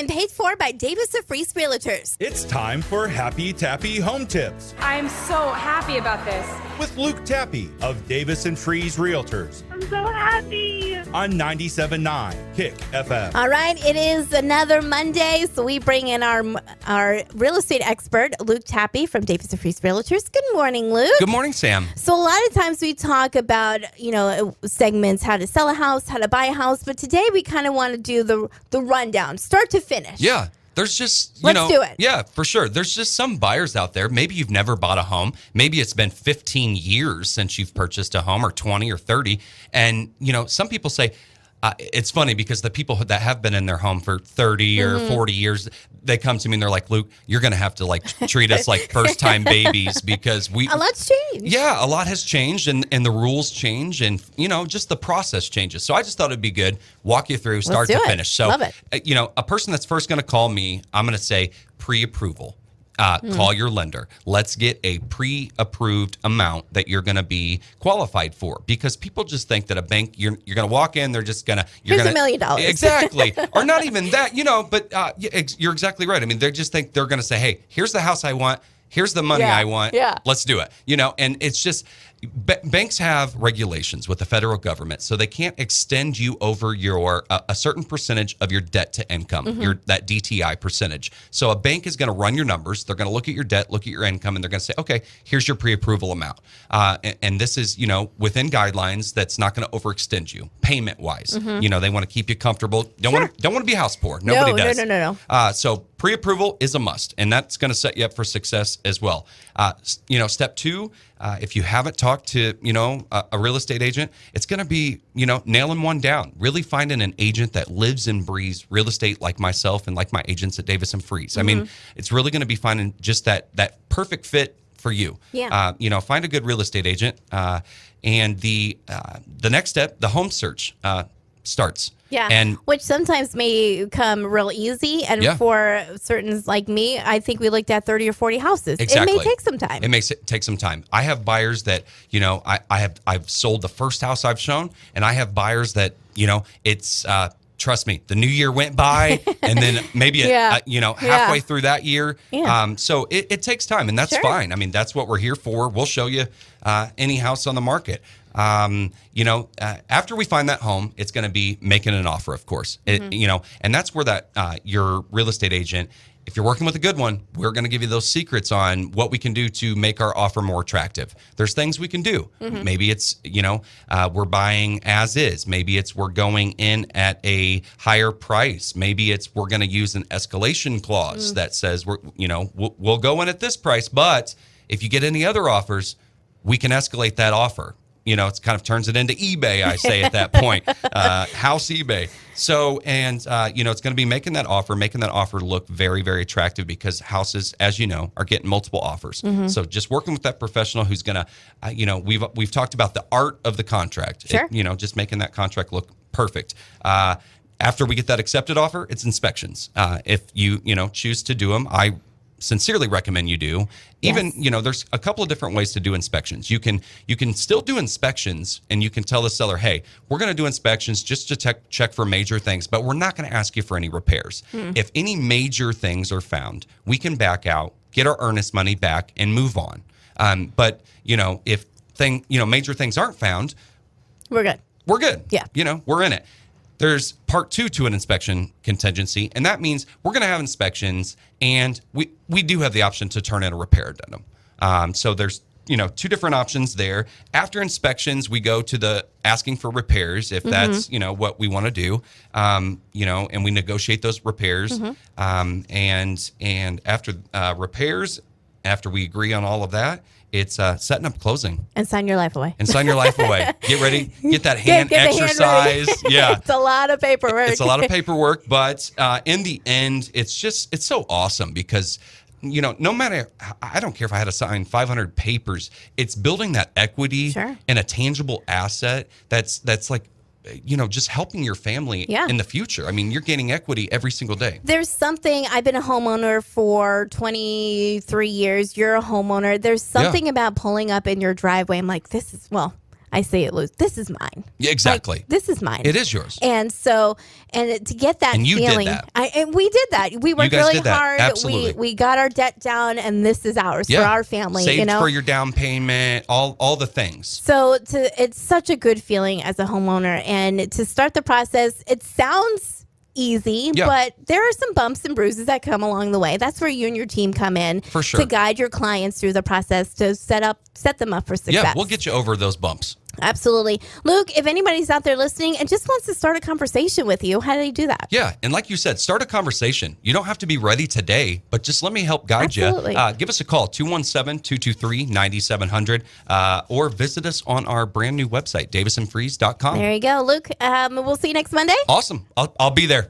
segment paid for by Davis of Freeze Realtors. It's time for Happy Tappe Home Tips I'm so happy about this. with Luke Tappe of Davis and Freeze Realtors I'm so happy. on 97.9 Kick FM. All right, it is another Monday, so we bring in our real estate expert, Luke Tappe from Davis of Freeze Realtors. Good morning, Luke. Good morning, Sam. So a lot of times we talk about, segments, how to sell a house, how to buy a house, but today we kind of want to do the rundown, start to finish. Yeah. There's just, Let's do it. Yeah, for sure. There's just some buyers out there. Maybe you've never bought a home. Maybe it's been 15 years since you've purchased a home, or 20 or 30. And, some people say, it's funny because the people that have been in their home for 30 or 40 years, they come to me and they're like, Luke, you're going to have to treat us like first time babies because A lot's changed. Yeah, a lot has changed and the rules change and, just the process changes. So I just thought it'd be good, walk you through start to finish. So, Love it. A person that's first going to call me, I'm going to say pre-approval. Call your lender. Let's get a pre-approved amount that you're going to be qualified for, because people just think that a bank, you're going to walk in, they're just going to, Here's $1 million. Exactly. Or not even that, but you're exactly right. I mean, they just think they're going to say, hey, here's the house I want. Here's the money I want. Yeah. Let's do it. And it's just, banks have regulations with the federal government, so they can't extend you over your a certain percentage of your debt to income, that DTI percentage. So a bank is going to run your numbers. They're going to look at your debt, look at your income, and they're going to say, okay, here's your pre-approval amount. And this is, within guidelines that's not going to overextend you payment-wise. They want to keep you comfortable. Don't want to be house poor. Nobody does. No. So pre-approval is a must, and that's going to set you up for success as well. Step two, if you haven't talked to, a real estate agent, it's going to be, nailing one down, really finding an agent that lives and breathes real estate like myself and like my agents at Davis and Freeze. I mean, it's really going to be finding just that perfect fit for you. Yeah. Find a good real estate agent. And the next step, the home search starts. Yeah, and which sometimes may come real easy. And for certain like me, I think we looked at 30 or 40 houses. Exactly. It may take some time. It may take some time. I have buyers that, I've sold the first house I've shown, and I have buyers that, it's trust me, the new year went by, and then maybe halfway through that year. Yeah. So it takes time, and that's fine. I mean, that's what we're here for. We'll show you any house on the market. After we find that home, it's going to be making an offer, of course. And that's where that your real estate agent, if you're working with a good one, we're going to give you those secrets on what we can do to make our offer more attractive. There's things we can do. Maybe it's, we're buying as is. Maybe it's we're going in at a higher price. Maybe it's we're going to use an escalation clause that says we'll go in at this price, but if you get any other offers, we can escalate that offer. It kind of turns it into eBay, I say at that point, house eBay. So, and, it's going to be making that offer look very, very attractive, because houses, as you know, are getting multiple offers. So just working with that professional who's going to, we've talked about the art of the contract, Sure. Just making that contract look perfect. After we get that accepted offer, it's inspections. If you, choose to do them, I sincerely recommend you do. Even, there's a couple of different ways to do inspections. You can still do inspections, and you can tell the seller, hey, we're going to do inspections just to check for major things, but we're not going to ask you for any repairs. If any major things are found, we can back out, get our earnest money back, and move on. But, if major things aren't found, We're good. we're good. Yeah. We're in it. There's part two to an inspection contingency, and that means we're going to have inspections, and we do have the option to turn in a repair addendum. So there's, two different options there. After inspections, we go to the asking for repairs, if that's, what we want to do, and we negotiate those repairs. And after repairs, after we agree on all of that, it's setting up closing. And sign your life away. Get ready. Get that hand Get the hand exercise. ready. Yeah. It's a lot of paperwork. It's a lot of paperwork, but in the end, it's so awesome because, no matter, I don't care if I had to sign 500 papers, it's building that equity and a tangible asset that's like, just helping your family in the future. I mean, you're gaining equity every single day. There's something, I've been a homeowner for 23 years. You're a homeowner. There's something about pulling up in your driveway. I'm like, I say it loose. This is mine. Yeah, exactly. Like, this is mine. It is yours. And so, to get that And you did feeling, that. And we did that. We worked guys really did that. hard. Absolutely. We got our debt down, and this is ours for our family. Saved you know, for your down payment, all the things. so it's such a good feeling as a homeowner, and to start the process, it sounds easy, but there are some bumps and bruises that come along the way. That's where you and your team come in For sure. to guide your clients through the process to set them up for success. Yeah, we'll get you over those bumps. Absolutely. Luke, if anybody's out there listening and just wants to start a conversation with you, how do they do that? Yeah, and like you said, start a conversation. You don't have to be ready today, but just let me help guide Absolutely. you. Give us a call, 217-223-9700, or visit us on our brand new website, davisandfreeze.com. There you go. Luke, we'll see you next Monday. Awesome. I'll be there.